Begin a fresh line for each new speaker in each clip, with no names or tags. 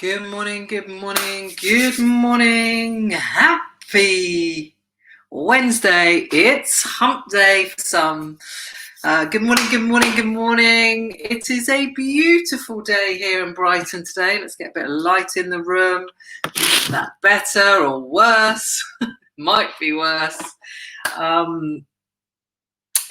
Good morning, good morning, good morning. Happy Wednesday. It's hump day for some. Good morning, good morning, good morning. It is a beautiful day here in Brighton today. Let's get a bit of light in the room. Is that better or worse? Might be worse.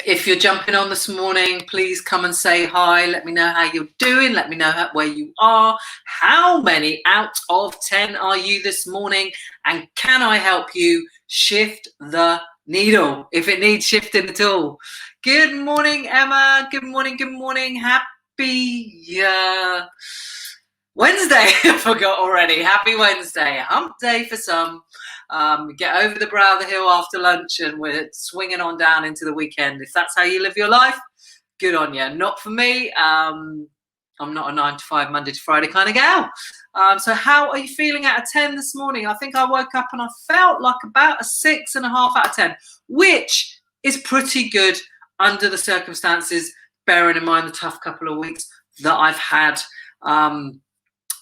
If you're jumping on this morning, please come and say hi. Let me know how you're doing. Let me know where you are. How many out of 10 are you this morning? And can I help you shift the needle if it needs shifting at all? Good morning, Emma. Good morning, good morning. Happy Wednesday. I forgot already. Happy Wednesday. Hump day for some. Get over the brow of the hill after lunch and we're swinging on down into the weekend. If that's how you live your life, good on you. Not for me. I'm not a 9 to 5 Monday to Friday kind of gal. So how are you feeling out of 10 this morning? I think I woke up and I felt like about a 6.5 out of 10, which is pretty good under the circumstances, bearing in mind the tough couple of weeks that I've had.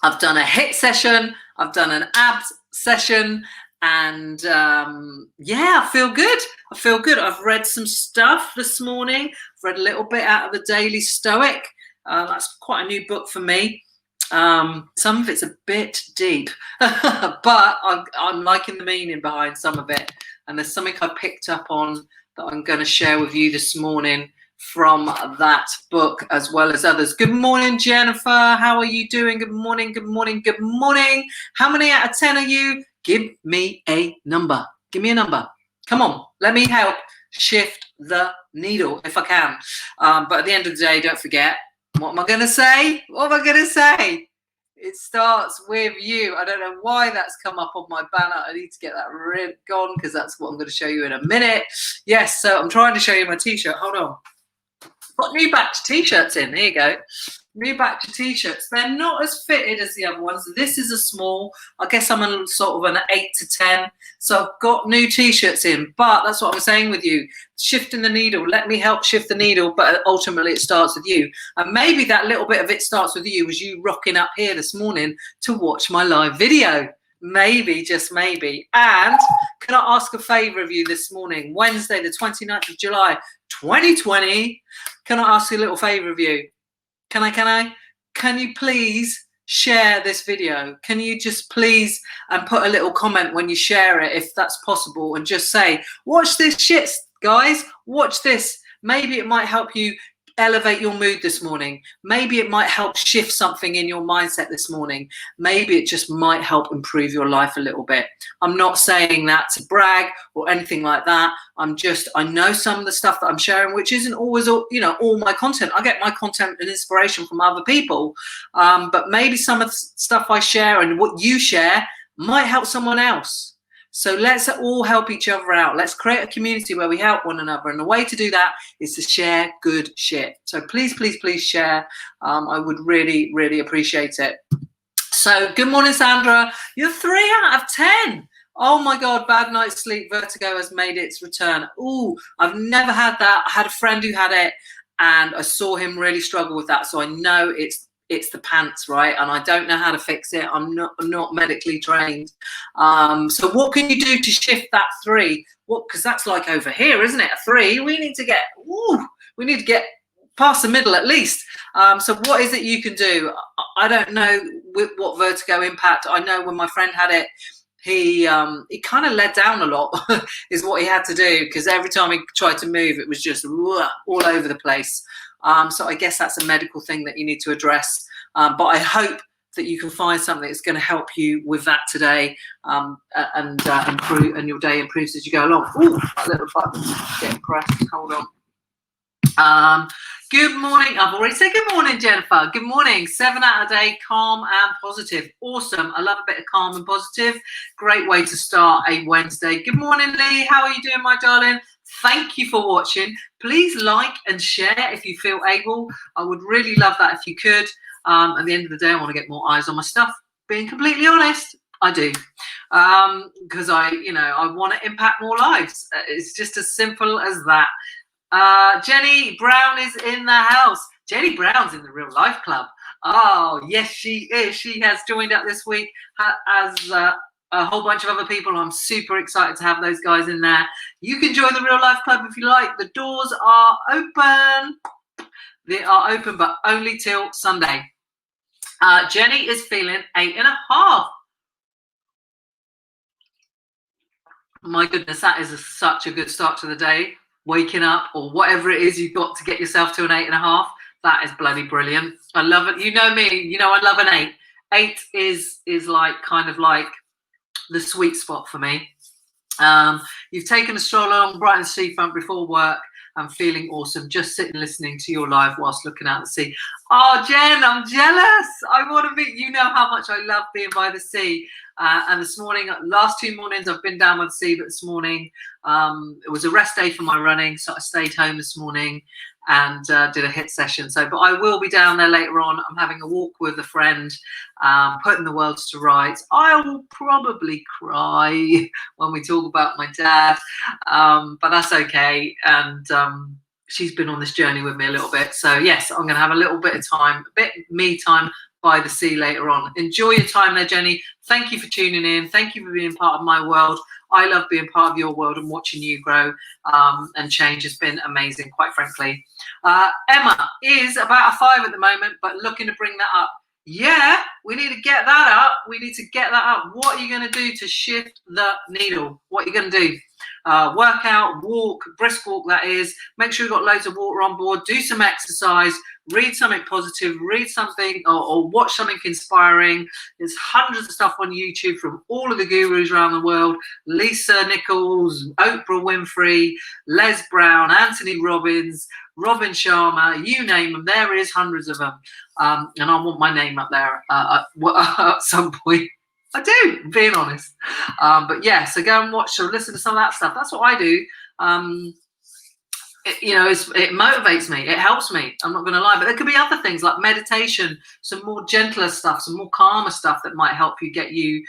I've done a HIIT session, I've done an abs session, and yeah, I feel good. I feel good. I've read some stuff this morning. I've read a little bit out of the Daily Stoic. That's quite a new book for me. Some of it's a bit deep, but I'm liking the meaning behind some of it. And there's something I picked up on that I'm going to share with you this morning from that book, as well as others. Good morning, Jennifer. How are you doing? Good morning, good morning, good morning. How many out of 10 are you? Give me a number. Give me a number. Come on, let me help shift the needle if I can. But at the end of the day, don't forget, what am I going to say? What am I going to say? It starts with you. I don't know why that's come up on my banner. I need to get that gone because that's what I'm going to show you in a minute. Yes, so I'm trying to show you my t-shirt. Hold on. Got new batch t-shirts in. There you go. New batch of t-shirts. They're not as fitted as the other ones. This is a small. I guess I'm a sort of an 8 to 10. So I've got new t-shirts in. But that's what I'm saying with you. Shifting the needle. Let me help shift the needle. But ultimately it starts with you. And maybe that little bit of it starts with you as you rocking up here this morning to watch my live video. Maybe, just maybe. And can I ask a favour of you this morning? Wednesday, the 29th of July, 2020. Can I ask a little favour of you? Can you please share this video? Can you just please and put a little comment when you share it, if that's possible, and just say, watch this shit, guys, watch this. Maybe it might help you elevate your mood this morning. Maybe it might help shift something in your mindset this morning. Maybe it just might help improve your life a little bit. I'm not saying that to brag or anything like that. I know some of the stuff that I'm sharing, which isn't always, all my content. I get my content and inspiration from other people. But maybe some of the stuff I share and what you share might help someone else. So let's all help each other out. Let's create a community where we help one another. And the way to do that is to share good shit. So please, please, please share. I would really, really appreciate it. So good morning, Sandra. You're 3 out of 10. Oh my God, bad night's sleep. Vertigo has made its return. Ooh, I've never had that. I had a friend who had it and I saw him really struggle with that. So I know it's the pants, right? And I don't know how to fix it. I'm not medically trained. So what can you do to shift that 3? Because that's like over here, isn't it? A 3. We need to get past the middle at least. So what is it you can do? I don't know what vertigo impact. I know when my friend had it, he kind of let down a lot is what he had to do, because every time he tried to move, it was just all over the place. So I guess that's a medical thing that you need to address. But I hope that you can find something that's going to help you with that today, and improve, and your day improves as you go along. Ooh, that little button getting pressed. Hold on. Good morning. I've already said good morning, Jennifer. Good morning. 7 out of 8, calm and positive. Awesome. I love a bit of calm and positive. Great way to start a Wednesday. Good morning, Lee. How are you doing, my darling? Thank you for watching. Please like and share if you feel able. I would really love that if you could. At the end of the day, I want to get more eyes on my stuff. Being completely honest, I do. Because I want to impact more lives. It's just as simple as that. Jenny Brown is in the house. Jenny Brown's in the Real Life Club. Oh, yes, she is. She has joined up this week as a whole bunch of other people. I'm super excited to have those guys in there. You can join the Real Life Club if you like. The doors are open. They are open, but only till Sunday. Jenny is feeling 8.5. My goodness, that is such a good start to the day. Waking up or whatever it is you've got to get yourself to an 8.5. That is bloody brilliant. I love it. You know me. You know I love an 8. 8 is like kind of like the sweet spot for me. You've taken a stroll along Brighton seafront before work. I'm feeling awesome. Just sitting listening to your live whilst looking out the sea. Oh, Jen, I'm jealous. I want to be. You know how much I love being by the sea. And this morning, last 2 mornings, I've been down by the sea, but this morning it was a rest day for my running, so I stayed home this morning and did a HIIT session. So, but I will be down there later on. I'm having a walk with a friend, putting the worlds to rights. I will probably cry when we talk about my dad, but that's okay. And she's been on this journey with me a little bit. So yes, I'm going to have a little bit of time, a bit me time by the sea later on. Enjoy your time there, Jenny. Thank you for tuning in. Thank you for being part of my world. I love being part of your world and watching you grow and change has been amazing, quite frankly. Emma is about a 5 at the moment, but looking to bring that up. Yeah, we need to get that up. We need to get that up. What are you going to do to shift the needle? What are you going to do? Workout, walk, brisk walk, that is. Make sure you've got loads of water on board. Do some exercise. Read something positive. Read something or watch something inspiring. There's hundreds of stuff on YouTube from all of the gurus around the world. Lisa Nichols, Oprah Winfrey, Les Brown, Anthony Robbins, Robin Sharma, you name them. There is hundreds of them. And I want my name up there at some point. I do, being honest. But yeah, so go and watch or listen to some of that stuff. That's what I do. It motivates me. It helps me. I'm not going to lie. But there could be other things like meditation, some more gentler stuff, some more calmer stuff that might help you get you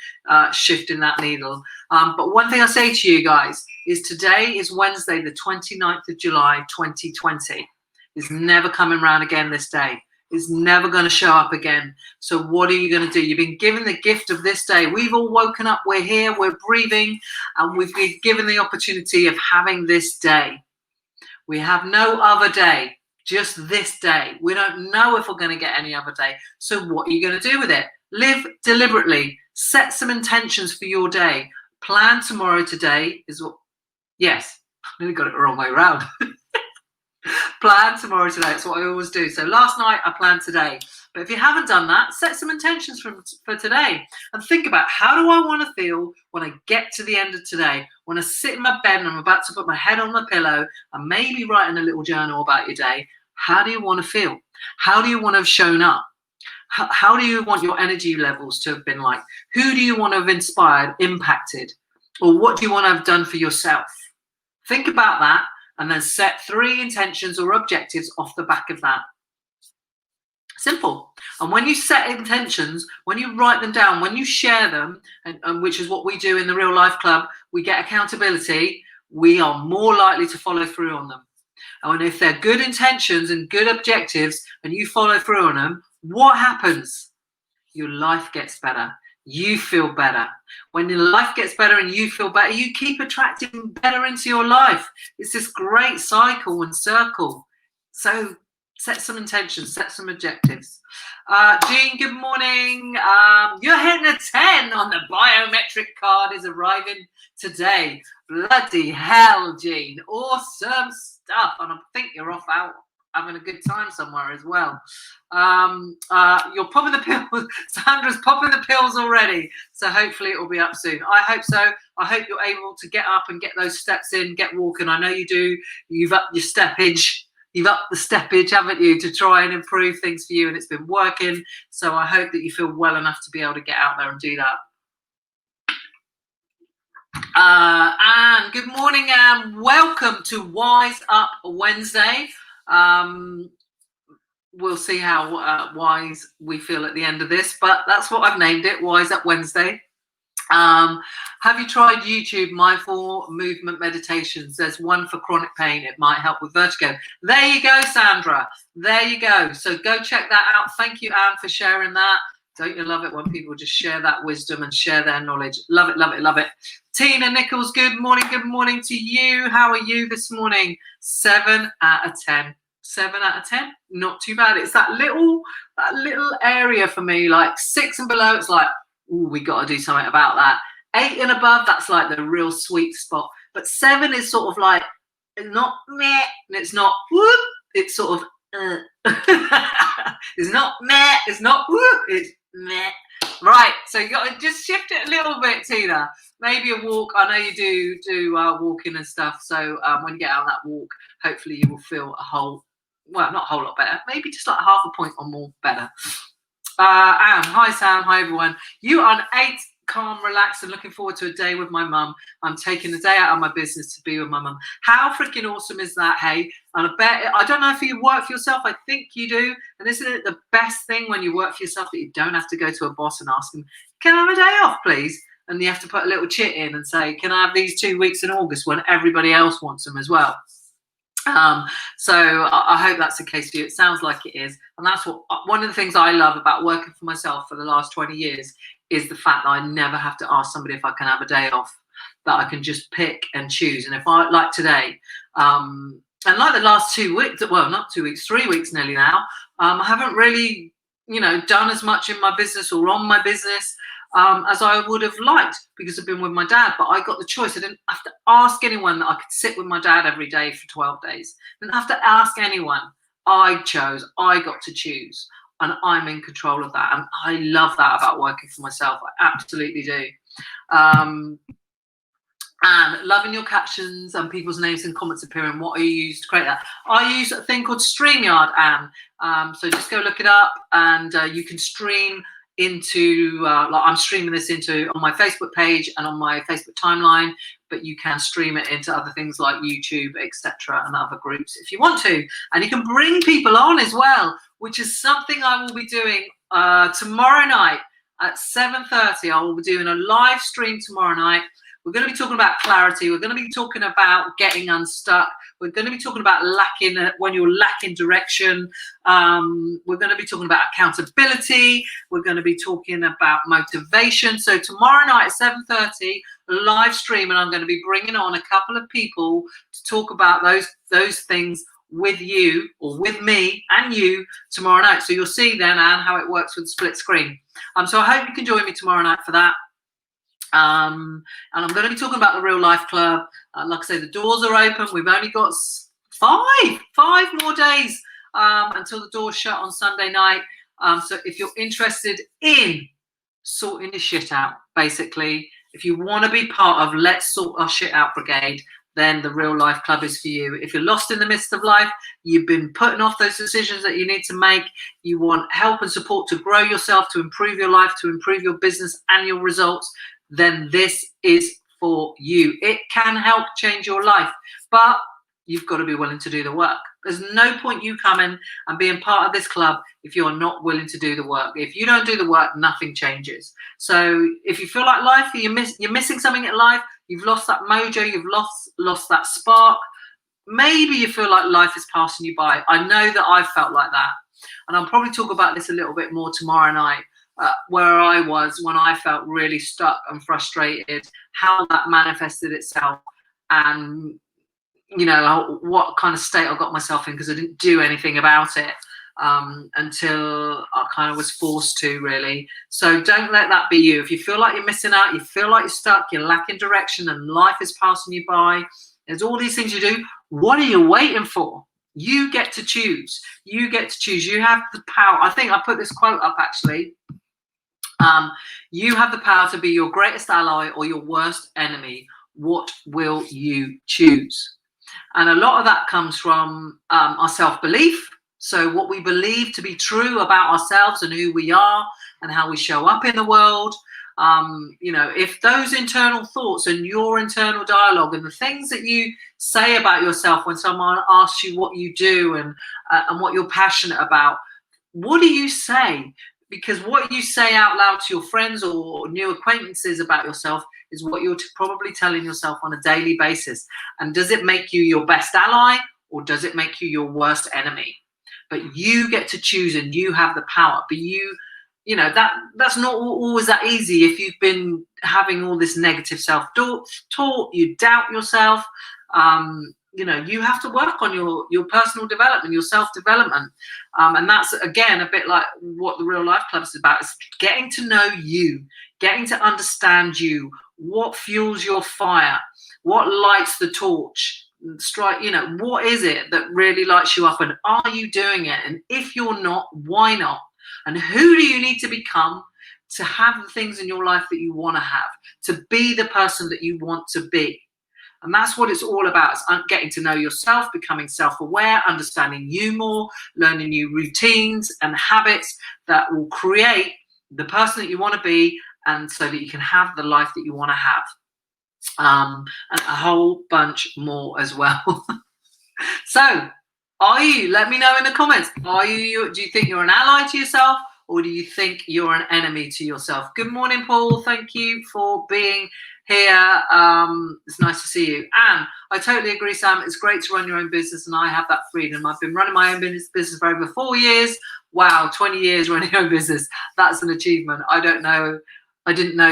shifting that needle. But one thing I say to you guys is today is Wednesday, the 29th of July, 2020. It's never coming around again this day. It's never going to show up again. So what are you going to do? You've been given the gift of this day. We've all woken up. We're here. We're breathing. And we've been given the opportunity of having this day. We have no other day, just this day. We don't know if we're going to get any other day. So what are you going to do with it? Live deliberately. Set some intentions for your day. Plan tomorrow today is what, yes, I nearly got it the wrong way around. Plan tomorrow today. That's what I always do. So last night I planned today. But if you haven't done that, set some intentions for today and think about how do I want to feel when I get to the end of today, when I sit in my bed and I'm about to put my head on the pillow and maybe write in a little journal about your day. How do you want to feel? How do you want to have shown up? How do you want your energy levels to have been like? Who do you want to have inspired, impacted? Or what do you want to have done for yourself? Think about that and then set 3 intentions or objectives off the back of that. Simple. And when you set intentions, when you write them down, when you share them, and which is what we do in the Real Life Club, we get accountability, we are more likely to follow through on them. And if they're good intentions and good objectives and you follow through on them, what happens? Your life gets better. You feel better. When your life gets better and you feel better, you keep attracting better into your life. It's this great cycle and circle. So set some intentions, set some objectives. Jean, good morning. You're hitting a 10 on the biometric card is arriving today. Bloody hell, Jean. Awesome stuff. And I think you're off out having a good time somewhere as well. You're popping the pills. Sandra's popping the pills already. So hopefully it will be up soon. I hope so. I hope you're able to get up and get those steps in, get walking. I know you do. You've upped your steppage. You've upped the steppage, haven't you, to try and improve things for you, and it's been working. So I hope that you feel well enough to be able to get out there and do that. And good morning and welcome to Wise Up Wednesday. We'll see how wise we feel at the end of this, but that's what I've named it, Wise Up Wednesday. Have you tried YouTube mindful movement meditations? There's one for chronic pain. It might help with vertigo. There you go, Sandra. There you go. So go check that out. Thank you, Anne, for sharing that. Don't you love it when people just share that wisdom and share their knowledge? Love it, love it, love it. Tina Nichols, good morning to you. How are you this morning? 7 out of 10. 7 out of 10, not too bad. It's that little area for me, like 6 and below, it's like, ooh, we got to do something about that. 8 and above, that's like the real sweet spot. But 7 is sort of like, it's not meh, and it's not whoop, it's sort of it's not meh, it's not whoop, it's meh. Right, so you got to just shift it a little bit, Tina. Maybe a walk. I know you do walking and stuff. So when you get out on that walk, hopefully you will feel not a whole lot better. Maybe just like half a point or more better. Anne, hi Sam, hi everyone. You are an 8, calm, relaxed, and looking forward to a day with my mum. I'm taking the day out of my business to be with my mum. How freaking awesome is that, hey? And I don't know if you work for yourself, I think you do. And isn't it the best thing when you work for yourself that you don't have to go to a boss and ask them, can I have a day off, please? And you have to put a little chit in and say, can I have these 2 weeks in August when everybody else wants them as well? So I hope that's the case for you. It sounds like it is. And that's one of the things I love about working for myself for the last 20 years is the fact that I never have to ask somebody if I can have a day off, that I can just pick and choose. And if I, like today, and like the last 2 weeks, well, not 2 weeks, 3 weeks nearly now, I haven't really, done as much in my business or on my business as I would have liked, because I've been with my dad. But I got the choice. I didn't have to ask anyone that I could sit with my dad every day for 12 days. I didn't have to ask anyone. I chose. I got to choose. And I'm in control of that. And I love that about working for myself. I absolutely do. And loving your captions and people's names and comments appearing. What are you used to create that? I use a thing called StreamYard, Anne. So just go look it up, and you can stream into, like I'm streaming this into on my Facebook page and on my Facebook timeline, but you can stream it into other things like YouTube, etc., and other groups if you want to. And you can bring people on as well, which is something I will be doing tomorrow night at 7:30. I will be doing a live stream tomorrow night. We're going to be talking about clarity. We're going to be talking about getting unstuck. We're going to be talking about when you're lacking direction. We're going to be talking about accountability. We're going to be talking about motivation. So tomorrow night at 7:30, live stream, and I'm going to be bringing on a couple of people to talk about those things with you, or with me and you, tomorrow night. So you'll see then, Anne, how it works with split screen. So I hope you can join me tomorrow night for that. And I'm going to be talking about the Real Life Club. Like I say, the doors are open. We've only got five more days until the doors shut on Sunday night. So if you're interested in sorting your shit out, basically, if you want to be part of Let's Sort Our Shit Out Brigade, then the Real Life Club is for you. If you're lost in the midst of life, you've been putting off those decisions that you need to make, you want help and support to grow yourself, to improve your life, to improve your business and your results, then this is for you. It can help change your life, but you've got to be willing to do the work. There's no point you coming and being part of this club if you're not willing to do the work. If you don't do the work, nothing changes. So if you feel like life, you're missing something in life, you've lost that mojo, you've lost that spark, maybe you feel like life is passing you by. I know that I felt like that. And I'll probably talk about this a little bit more tomorrow night. Where I was when I felt really stuck and frustrated, how that manifested itself, and what kind of state I got myself in, because I didn't do anything about it until I kind of was forced to, really. So don't let that be you. If you feel like you're missing out, you feel like you're stuck, you're lacking direction, and life is passing you by, there's all these things you do. What are you waiting for? You get to choose. You get to choose. You have the power. I think I put this quote up, actually. You have the power to be your greatest ally or your worst enemy. What will you choose? And a lot of that comes from our self-belief. So what we believe to be true about ourselves and who we are and how we show up in the world. If those internal thoughts and your internal dialogue and the things that you say about yourself when someone asks you what you do and what you're passionate about, what do you say? because what you say out loud to your friends or new acquaintances about yourself is what you're probably telling yourself on a daily basis. And does it make you your best ally, or does it make you your worst enemy? But you get to choose, and you have the power. But you know, that's not always that easy if you've been having all this negative self-talk, you doubt yourself. You know, you have to work on your personal development, your self-development. And that's, again, a bit like what the Real Life Club is about, is getting to know you, getting to understand you, what fuels your fire, what lights the torch, strike, you know, what is it that really lights you up, and are you doing it? And if you're not, why not? And who do you need to become to have the things in your life that you want to have, to be the person that you want to be? And that's what it's all about. It's getting to know yourself, becoming self-aware, understanding you more, learning new routines and habits that will create the person that you want to be, and so that you can have the life that you want to have. And a whole bunch more as well. So, are you? Let me know in the comments. Do you think you're an ally to yourself, or do you think you're an enemy to yourself? Good morning, Paul. Thank you for being here. It's nice to see you. And I totally agree, Sam. It's great to run your own business, and I have that freedom. I've been running my own business for over 4 years. Wow, 20 years running your own business. That's an achievement. I didn't know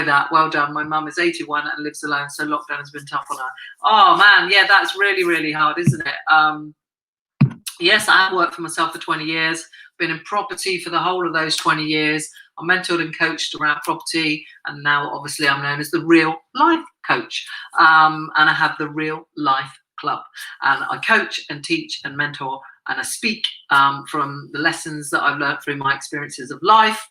that. Well done. My mum is 81 and lives alone, so lockdown has been tough on her. Oh, man, yeah, that's really, really hard, isn't it? Yes, I have worked for myself for 20 years, been in property for the whole of those 20 years. I mentored and coached around property, and now obviously I'm known as the Real Life Coach. And I have the Real Life Club, and I coach and teach and mentor, and I speak from the lessons that I've learned through my experiences of life,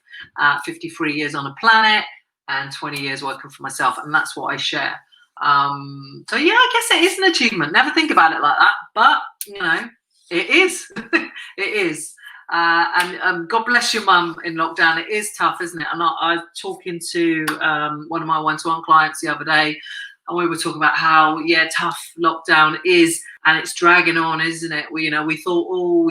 53 years on a planet and 20 years working for myself, and that's what I share. So yeah, I guess it is an achievement. Never think about it like that, but you know, it is. It is. And God bless your mum in lockdown. It is tough, isn't it? And I was talking to one of my one-to-one clients the other day, and we were talking about how, yeah, tough lockdown is, and it's dragging on, isn't it? We thought,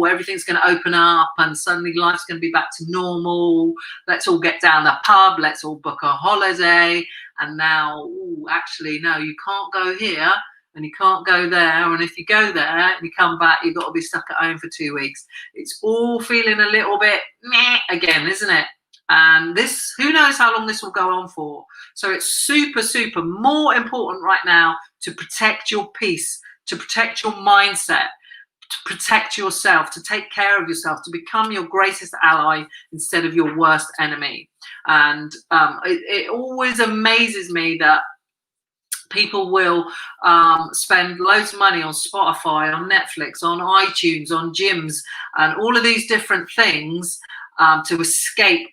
everything's going to open up, and suddenly life's going to be back to normal. Let's all get down the pub. Let's all book a holiday. And now, actually, no, you can't go here, and you can't go there, and if you go there and you come back, you've got to be stuck at home for 2 weeks. It's all feeling a little bit meh again, isn't it? And this, who knows how long this will go on for. So it's super, super more important right now to protect your peace, to protect your mindset, to protect yourself, to take care of yourself, to become your greatest ally instead of your worst enemy. And it always amazes me that people will spend loads of money on Spotify, on Netflix, on iTunes, on gyms, and all of these different things to escape,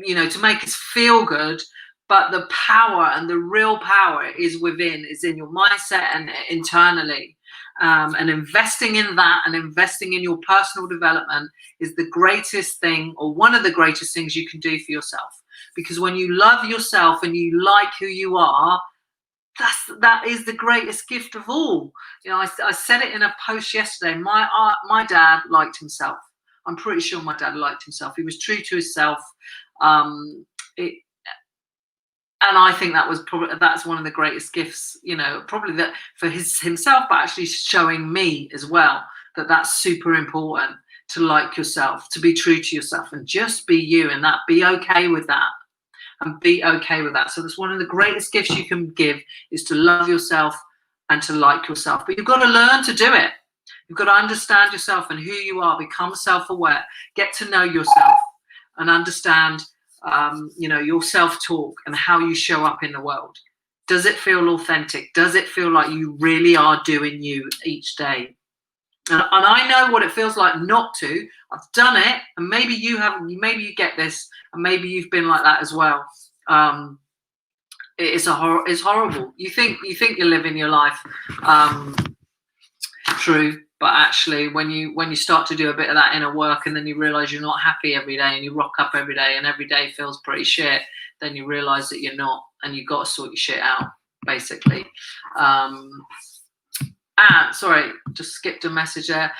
to make us feel good. But the power, and the real power, is within, is in your mindset and internally. And investing in that, and investing in your personal development, is the greatest thing, or one of the greatest things you can do for yourself. Because when you love yourself and you like who you are, that is the greatest gift of all. I said it in a post yesterday. My dad liked himself. I'm pretty sure my dad liked himself. He was true to himself. And I think that's one of the greatest gifts, probably that for himself, but actually showing me as well that that's super important, to like yourself, to be true to yourself, and just be you, and that be okay with that. And be okay with that. So that's one of the greatest gifts you can give, is to love yourself and to like yourself. But you've got to learn to do it. You've got to understand yourself and who you are, become self-aware, get to know yourself, and understand, your self-talk and how you show up in the world. Does it feel authentic? Does it feel like you really are doing you each day? And I know what it feels like not to. I've done it, and maybe you haven't. Maybe you get this, and maybe you've been like that as well. It's horrible. You think you're living your life true, but actually, when you start to do a bit of that inner work, and then you realize you're not happy every day, and you rock up every day, and every day feels pretty shit, then you realize that you're not, and you've got to sort your shit out, basically. Sorry, just skipped a message there.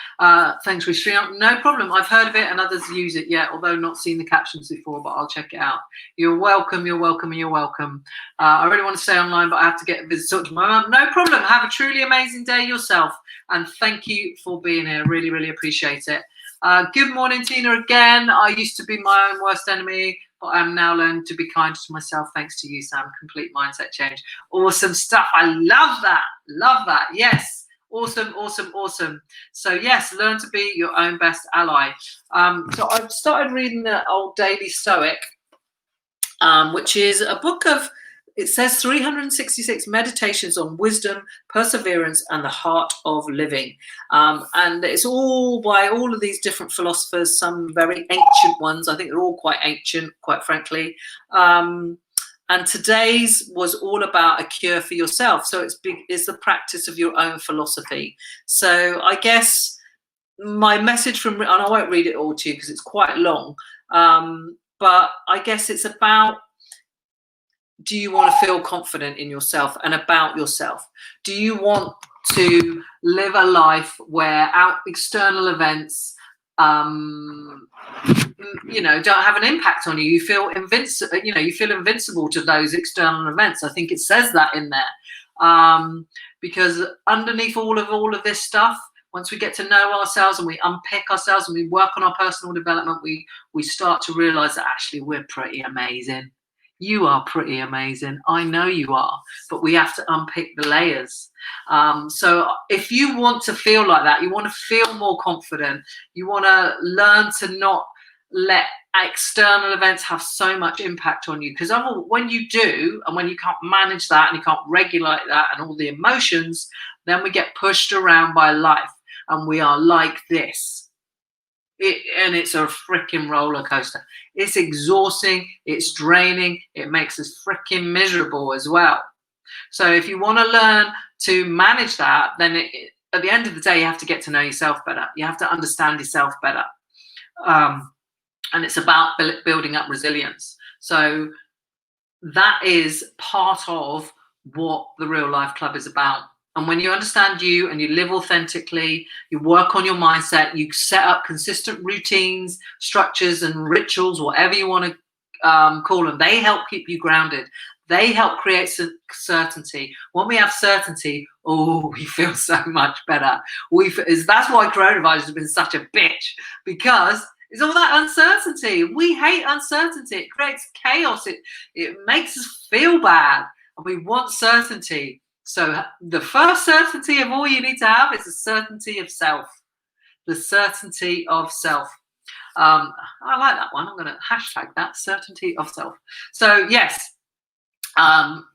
Thanks, Rishi. No problem. I've heard of it and others use it yet, although not seen the captions before, but I'll check it out. You're welcome, you're welcome, and you're welcome. I really want to stay online, but I have to get a visit to talk to my mum. No problem. Have a truly amazing day yourself. And thank you for being here. Really, really appreciate it. Good morning, Tina, again. I used to be my own worst enemy, but I'm now learning to be kinder to myself thanks to you, Sam. Complete mindset change. Awesome stuff. I love that. Love that. Yes. Awesome, awesome, awesome. So yes, learn to be your own best ally. So I've started reading the old Daily Stoic, which is a book of, it says 366 meditations on wisdom, perseverance, and the heart of living. And it's all by all of these different philosophers, some very ancient ones. I think they're all quite ancient, quite frankly. And today's was all about a cure for yourself. So it's the practice of your own philosophy. So I guess my message from, and I won't read it all to you because it's quite long, but I guess it's about, do you want to feel confident in yourself and about yourself? Do you want to live a life where external events don't have an impact on you? You feel invincible. You feel invincible to those external events. I think it says that in there, because underneath all of this stuff, once we get to know ourselves and we unpick ourselves and we work on our personal development, we start to realize that actually we're pretty amazing. You are pretty amazing. I know you are, but we have to unpick the layers. So if you want to feel like that, you want to feel more confident, you want to learn to not let external events have so much impact on you, because when you do, and when you can't manage that and you can't regulate that and all the emotions, then we get pushed around by life and we are like this. And it's a freaking roller coaster. It's exhausting, it's draining, it makes us freaking miserable as well. So if you want to learn to manage that, then at the end of the day, you have to get to know yourself better. You have to understand yourself better. And it's about building up resilience. So that is part of what the Real Life Club is about. And when you understand you and you live authentically, you work on your mindset, you set up consistent routines, structures, and rituals, whatever you want to call them, they help keep you grounded. They help create certainty. When we have certainty, we feel so much better. That's why coronavirus has been such a bitch, because it's all that uncertainty. We hate uncertainty. It creates chaos. It makes us feel bad, and we want certainty. So the first certainty of all you need to have is the certainty of self. The certainty of self. I like that one. I'm going to hashtag that, certainty of self. So yes, and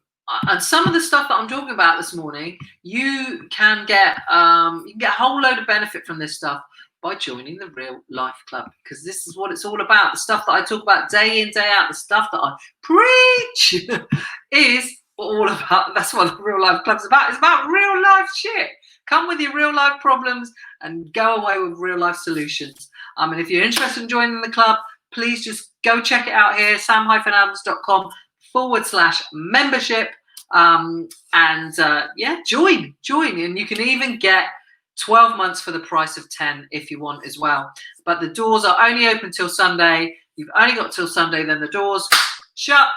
some of the stuff that I'm talking about this morning, you can get a whole load of benefit from this stuff by joining the Real Life Club, because this is what it's all about. The stuff that I talk about day in, day out, the stuff that I preach is all about. That's what the Real Life Club's about. It's about real life shit. Come with your real life problems and go away with real life solutions. And if you're interested in joining the club, please just go check it out here, sam-adams.com/membership. Join. And you can even get 12 months for the price of 10 if you want as well. But the doors are only open till Sunday. You've only got till Sunday, then the doors shut.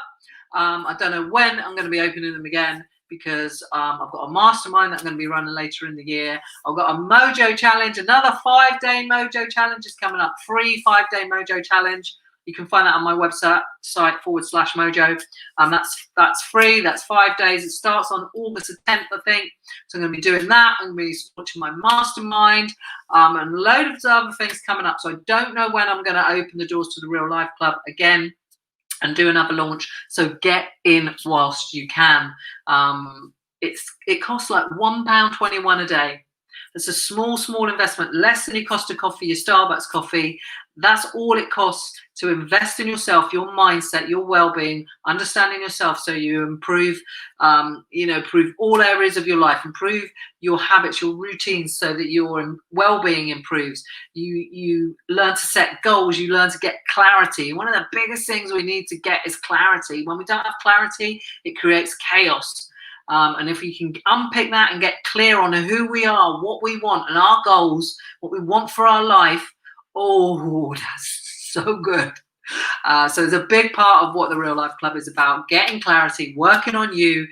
I don't know when I'm going to be opening them again, because I've got a mastermind that I'm going to be running later in the year. I've got a Mojo Challenge, another 5-day Mojo Challenge is coming up, free 5-day Mojo Challenge. You can find that on my website /Mojo. That's free. That's 5 days. It starts on August the 10th, I think. So I'm going to be doing that. I'm going to be launching my mastermind, and a load of other things coming up. So I don't know when I'm going to open the doors to the Real Life Club again and do another launch. So get in whilst you can. It costs like £1.21 a day. It's a small investment, less than your cost of coffee, your Starbucks coffee. That's all it costs to invest in yourself, your mindset, your well-being, understanding yourself, so you improve, improve all areas of your life, improve your habits, your routines, so that your well-being improves. You learn to set goals, you learn to get clarity. One of the biggest things we need to get is clarity. When we don't have clarity, it creates chaos. And if we can unpick that and get clear on who we are, what we want, and our goals, what we want for our life, oh, that's so good. So it's a big part of what the Real Life Club is about: getting clarity, working on you,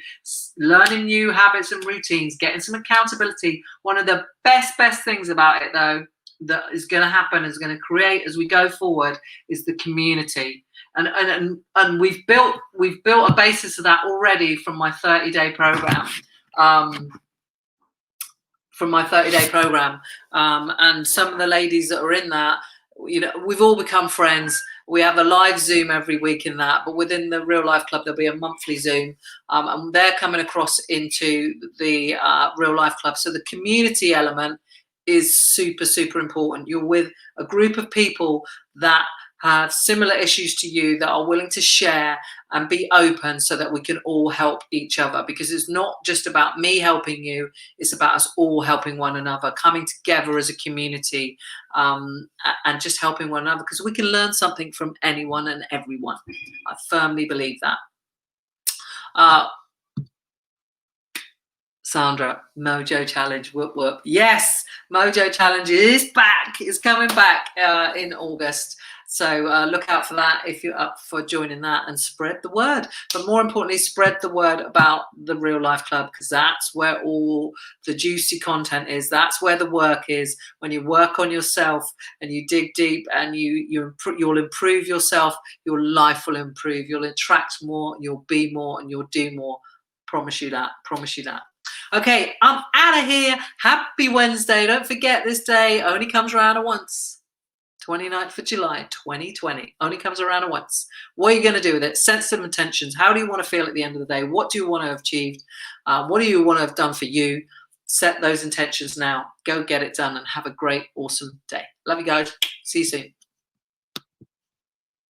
learning new habits and routines, getting some accountability. One of the best things about it, though, that is going to happen, is going to create as we go forward, is the community. And we've built a basis of that already from my 30-day program. And some of the ladies that are in that, you know, we've all become friends. We have a live Zoom every week in that, but within the Real Life Club, there'll be a monthly Zoom, and they're coming across into the Real Life Club. So the community element is super important. You're with a group of people that have similar issues to you, that are willing to share and be open, so that we can all help each other, because it's not just about me helping you, it's about us all helping one another, coming together as a community, and just helping one another, because we can learn something from anyone and everyone. I firmly believe that. Sandra, Mojo Challenge, whoop whoop. Yes, Mojo Challenge is back. It's coming back in August. So look out for that if you're up for joining that, and spread the word. But more importantly, spread the word about the Real Life Club, because that's where all the juicy content is. That's where the work is. When you work on yourself and you dig deep and you'll improve yourself, your life will improve. You'll attract more, you'll be more, and you'll do more. Promise you that. Promise you that. Okay, I'm out of here. Happy Wednesday. Don't forget, this day only comes around once. 29th of July, 2020. Only comes around once. What are you going to do with it? Set some intentions. How do you want to feel at the end of the day? What do you want to have achieved? What do you want to have done for you? Set those intentions now. Go get it done and have a great, awesome day. Love you guys. See you soon.